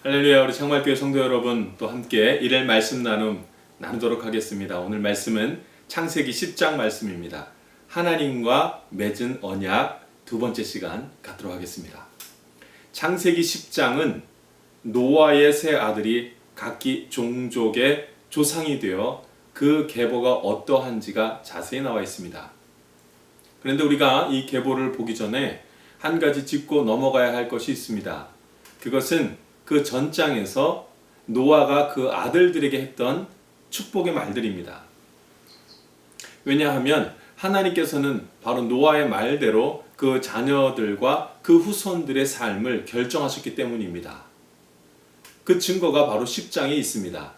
할렐루야. 우리 창말교회 성도 여러분, 또 함께 일일 말씀 나누도록 하겠습니다. 오늘 말씀은 창세기 10장 말씀입니다. 하나님과 맺은 언약 두 번째 시간 갖도록 하겠습니다. 창세기 10장은 노아의 세 아들이 각기 종족의 조상이 되어 그 계보가 어떠한지가 자세히 나와 있습니다. 그런데 우리가 이 계보를 보기 전에 한 가지 짚고 넘어가야 할 것이 있습니다. 그것은 그 전장에서 노아가 그 아들들에게 했던 축복의 말들입니다. 왜냐하면 하나님께서는 바로 노아의 말대로 그 자녀들과 그 후손들의 삶을 결정하셨기 때문입니다. 그 증거가 바로 10장에 있습니다.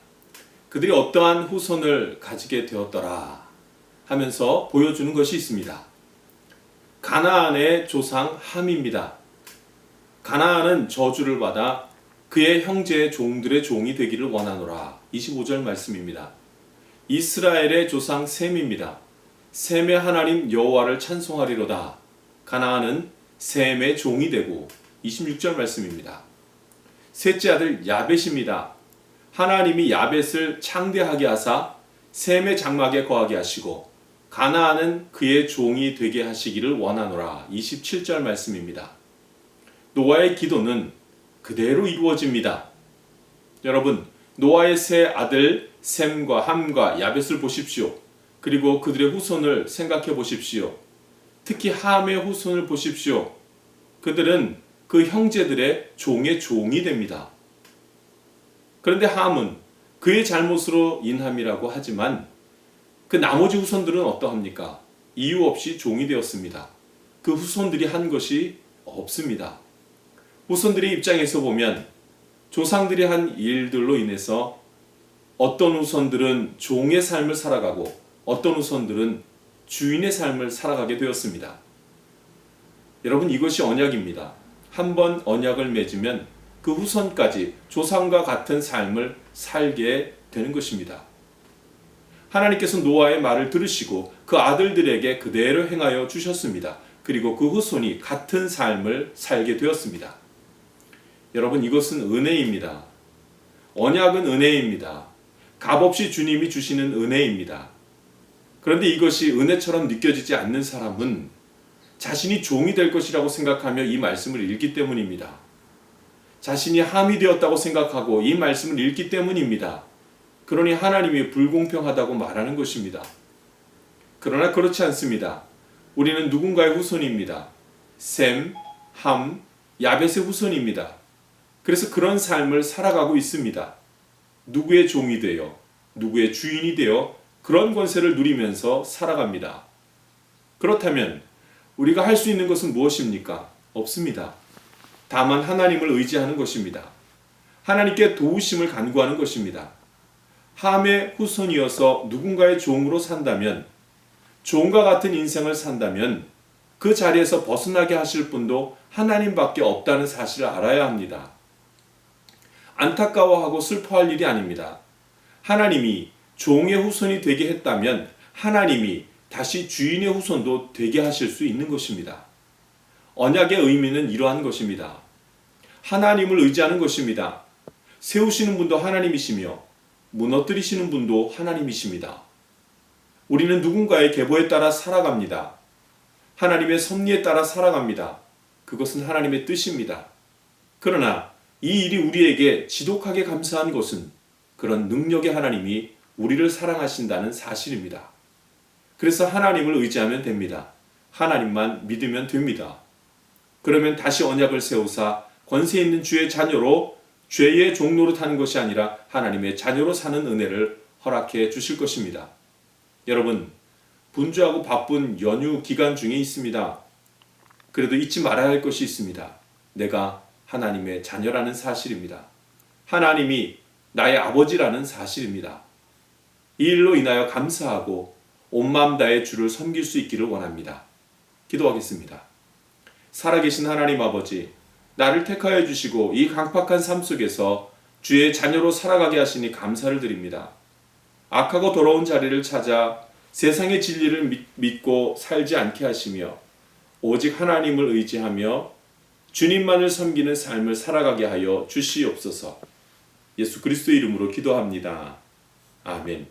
그들이 어떠한 후손을 가지게 되었더라 하면서 보여주는 것이 있습니다. 가나안의 조상 함입니다. 가나안은 저주를 받아 그의 형제의 종들의 종이 되기를 원하노라. 25절 말씀입니다. 이스라엘의 조상 셈입니다. 셈의 하나님 여호와를 찬송하리로다. 가나안은 셈의 종이 되고 26절 말씀입니다. 셋째 아들 야벳입니다. 하나님이 야벳을 창대하게 하사 셈의 장막에 거하게 하시고 가나안은 그의 종이 되게 하시기를 원하노라. 27절 말씀입니다. 노아의 기도는 그대로 이루어집니다. 여러분, 노아의 세 아들 셈과 함과 야벳을 보십시오. 그리고 그들의 후손을 생각해 보십시오. 특히 함의 후손을 보십시오. 그들은 그 형제들의 종의 종이 됩니다. 그런데 함은 그의 잘못으로 인함이라고 하지만 그 나머지 후손들은 어떠합니까? 이유 없이 종이 되었습니다. 그 후손들이 한 것이 없습니다. 후손들의 입장에서 보면 조상들이 한 일들로 인해서 어떤 후손들은 종의 삶을 살아가고 어떤 후손들은 주인의 삶을 살아가게 되었습니다. 여러분, 이것이 언약입니다. 한번 언약을 맺으면 그 후손까지 조상과 같은 삶을 살게 되는 것입니다. 하나님께서 노아의 말을 들으시고 그 아들들에게 그대로 행하여 주셨습니다. 그리고 그 후손이 같은 삶을 살게 되었습니다. 여러분, 이것은 은혜입니다. 언약은 은혜입니다. 값없이 주님이 주시는 은혜입니다. 그런데 이것이 은혜처럼 느껴지지 않는 사람은 자신이 종이 될 것이라고 생각하며 이 말씀을 읽기 때문입니다. 자신이 함이 되었다고 생각하고 이 말씀을 읽기 때문입니다. 그러니 하나님이 불공평하다고 말하는 것입니다. 그러나 그렇지 않습니다. 우리는 누군가의 후손입니다. 셈, 함, 야벳의 후손입니다. 그래서 그런 삶을 살아가고 있습니다. 누구의 종이 되어, 누구의 주인이 되어 그런 권세를 누리면서 살아갑니다. 그렇다면 우리가 할 수 있는 것은 무엇입니까? 없습니다. 다만 하나님을 의지하는 것입니다. 하나님께 도우심을 간구하는 것입니다. 함의 후손이어서 누군가의 종으로 산다면, 종과 같은 인생을 산다면 그 자리에서 벗어나게 하실 분도 하나님밖에 없다는 사실을 알아야 합니다. 안타까워하고 슬퍼할 일이 아닙니다. 하나님이 종의 후손이 되게 했다면 하나님이 다시 주인의 후손도 되게 하실 수 있는 것입니다. 언약의 의미는 이러한 것입니다. 하나님을 의지하는 것입니다. 세우시는 분도 하나님이시며 무너뜨리시는 분도 하나님이십니다. 우리는 누군가의 계보에 따라 살아갑니다. 하나님의 섭리에 따라 살아갑니다. 그것은 하나님의 뜻입니다. 그러나 이 일이 우리에게 지독하게 감사한 것은 그런 능력의 하나님이 우리를 사랑하신다는 사실입니다. 그래서 하나님을 의지하면 됩니다. 하나님만 믿으면 됩니다. 그러면 다시 언약을 세우사 권세 있는 주의 자녀로 죄의 종로로 타는 것이 아니라 하나님의 자녀로 사는 은혜를 허락해 주실 것입니다. 여러분, 분주하고 바쁜 연휴 기간 중에 있습니다. 그래도 잊지 말아야 할 것이 있습니다. 내가 하나님의 자녀라는 사실입니다. 하나님이 나의 아버지라는 사실입니다. 이 일로 인하여 감사하고 온 마음 다해 주를 섬길 수 있기를 원합니다. 기도하겠습니다. 살아계신 하나님 아버지, 나를 택하여 주시고 이 강팍한 삶 속에서 주의 자녀로 살아가게 하시니 감사를 드립니다. 악하고 더러운 자리를 찾아 세상의 진리를 믿고 살지 않게 하시며 오직 하나님을 의지하며 주님만을 섬기는 삶을 살아가게 하여 주시옵소서. 예수 그리스도의 이름으로 기도합니다. 아멘.